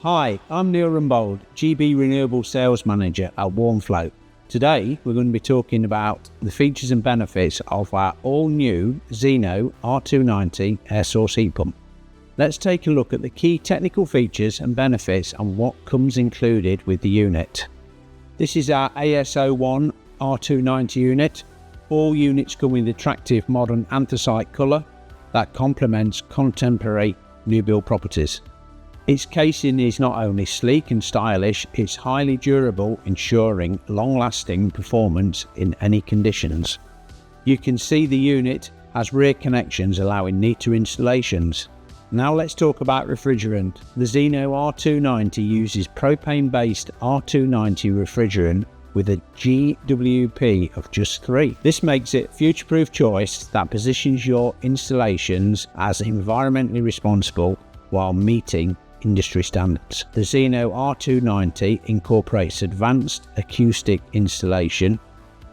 Hi, I'm Neil Rumbold, GB Renewable Sales Manager at Warmflow. Today we're going to be talking about the features and benefits of our all-new Zeno R290 air source heat pump. Let's take a look at the key technical features and benefits and what comes included with the unit. This is our AS01 R290 unit. All units come with attractive modern anthracite colour that complements contemporary new build properties. Its casing is not only sleek and stylish, it's highly durable, ensuring long-lasting performance in any conditions. You can see the unit has rear connections allowing neater installations. Now let's talk about refrigerant. The Zeno R290 uses propane-based R290 refrigerant with a GWP of just 3. This makes it a future-proof choice that positions your installations as environmentally responsible while meeting industry standards. The Zeno R290 incorporates advanced acoustic insulation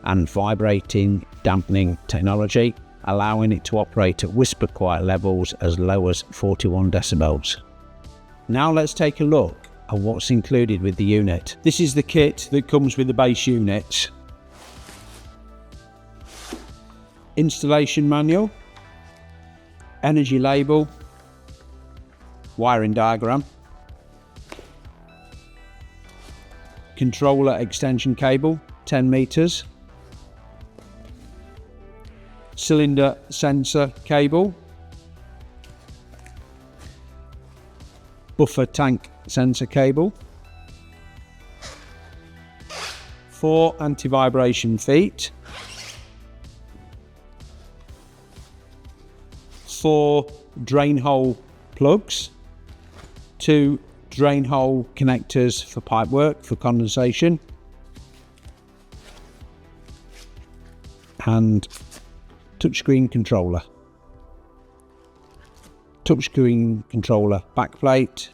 and vibrating dampening technology, allowing it to operate at whisper quiet levels as low as 41 decibels. Now let's take a look at what's included with the unit. This is the kit that comes with the base unit. Installation manual, energy label, wiring diagram, controller extension cable 10 meters, cylinder sensor cable, buffer tank sensor cable, 4 anti-vibration feet, 4 drain hole plugs, 2 drain hole connectors for pipework for condensation, and touchscreen controller. Touchscreen controller backplate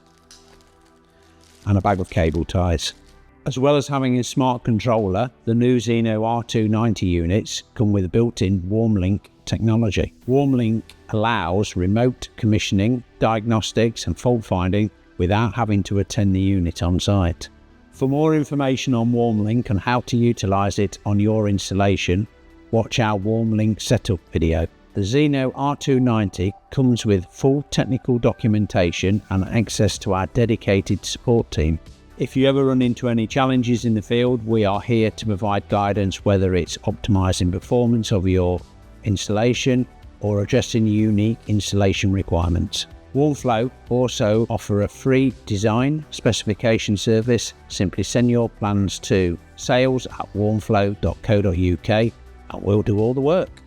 and a bag of cable ties. As well as having a smart controller, the new Zeno R290 units come with a built-in WarmLink technology. WarmLink allows remote commissioning, diagnostics and fault finding without having to attend the unit on site. For more information on WarmLink and how to utilise it on your installation, watch our WarmLink setup video. The Zeno R290 comes with full technical documentation and access to our dedicated support team. If you ever run into any challenges in the field, we are here to provide guidance, whether it's optimising performance of your installation or addressing unique installation requirements. Warmflow also offer a free design specification service. Simply send your plans to sales@warmflow.co.uk and we'll do all the work.